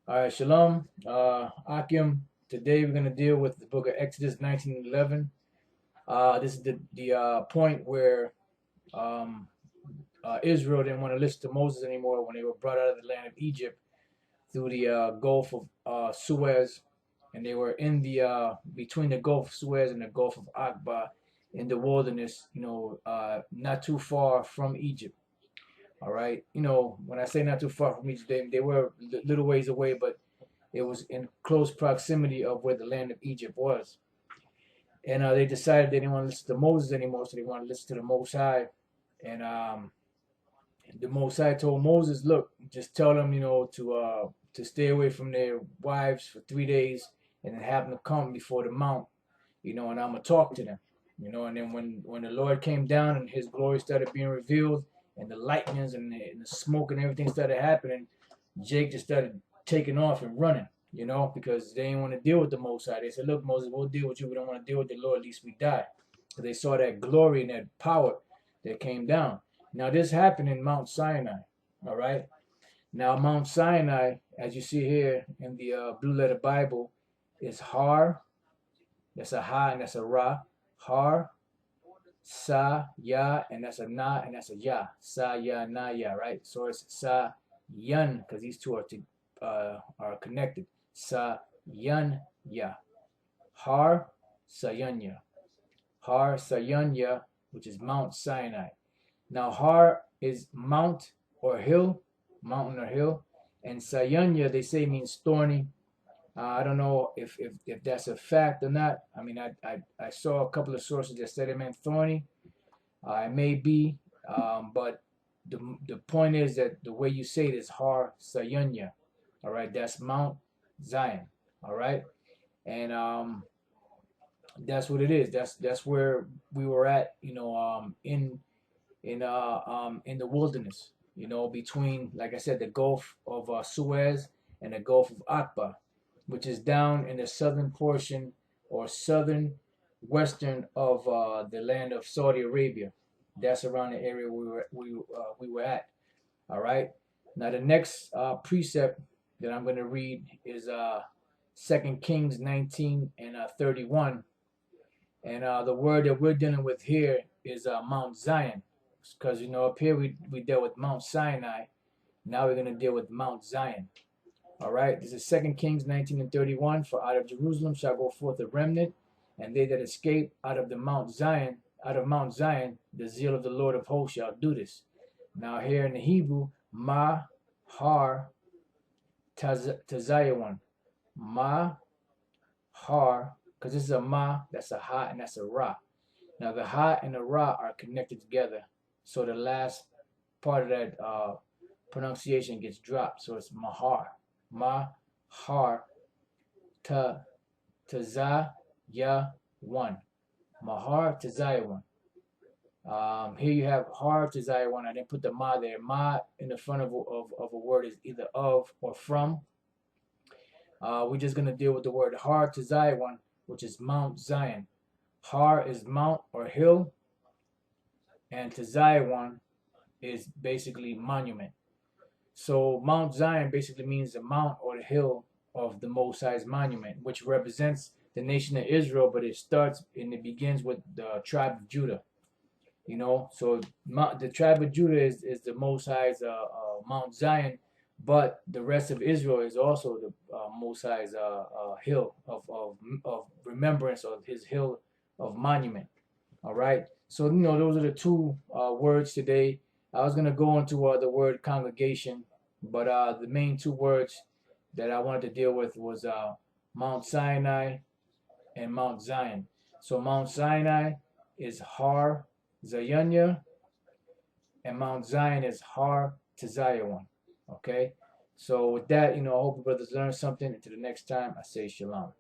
All right, Shalom, Akim. Today we're going to deal with the book of Exodus 19:11. This is the point where um, Israel didn't want to listen to Moses anymore when they were brought out of the land of Egypt through the Gulf of Suez, and they were in the between the Gulf of Suez and the Gulf of Aqaba in the wilderness, not too far from Egypt. All right, when I say not too far from Egypt, they were little ways away, but it was in close proximity of where the land of Egypt was. And they decided they didn't want to listen to Moses anymore, so they wanted to listen to the Most High. And the Most High told Moses, "Look, just tell them, to stay away from their wives for 3 days, and then have them come before the mount, and I'm gonna talk to them, And then when the Lord came down and His glory started being revealed, and the lightnings and the smoke and everything started happening, Jake just started taking off and running, because they didn't want to deal with the Most High. They said, "Look, Moses, we'll deal with you. We don't want to deal with the Lord. At least we die." Because they saw that glory and that power that came down. Now, this happened in Mount Sinai, all right? Now, Mount Sinai, as you see here in the Blue Letter Bible, is Har. That's a Ha and that's a Ra. Har, Sa, Ya, and that's a Na and that's a Ya. Sa, Ya, Na, Ya, right? So it's Sa, Yun, because these two are connected. Sa, Yun, Ya. Har, Sayunya. Har, Sayunya, which is Mount Sinai. Now, Har is mount or hill, mountain or hill, and Sayunya they say means thorny. I don't know if that's a fact or not. I mean, I saw a couple of sources that said it meant thorny. It may be, but the point is that the way you say it is Har Sayunya. All right, that's Mount Zion. All right, and that's what it is. That's where we were at. In the wilderness. Between, like I said, the Gulf of Suez and the Gulf of Aqaba, which is down in the southern portion or southern western of the land of Saudi Arabia. That's around the area we were at. All right. Now the next precept that I'm going to read is 2 Kings 19 and 31, and the word that we're dealing with here is Mount Zion, because up here we dealt with Mount Sinai. Now we're going to deal with Mount Zion. All right. This is 2 Kings 19 and 31. For out of Jerusalem shall go forth a remnant, and they that escape out of Mount Zion, the zeal of the Lord of hosts shall do this. Now here in the Hebrew, Ma Har Tazayawan. Ma Har, because this is a Ma, that's a Ha, and that's a Ra. Now the Ha and the Ra are connected together, so the last part of that pronunciation gets dropped. So it's Mahar. Mahar Ta Tazah Ya one. Mahar Tazaya one. Here you have Har Tazaya one. I didn't put the Ma there. Ma in the front of a word is either of or from. We're just going to deal with the word Har Tazaya one, which is Mount Zion. Har is mount or hill, and Tazaiwan is basically monument. So Mount Zion basically means the mount or the hill of the Most High's monument, which represents the nation of Israel, but it begins with the tribe of Judah. So the tribe of Judah is the Most High's Mount Zion, but the rest of Israel is also the Most High's hill of remembrance, of His hill of monument. All right. So those are the two words today. I was gonna go into the word congregation, but the main two words that I wanted to deal with was Mount Sinai and Mount Zion. So Mount Sinai is Har Zayunya, and Mount Zion is Har Tzayawan. Okay. So with that, I hope you brothers learned something. Until the next time, I say shalom.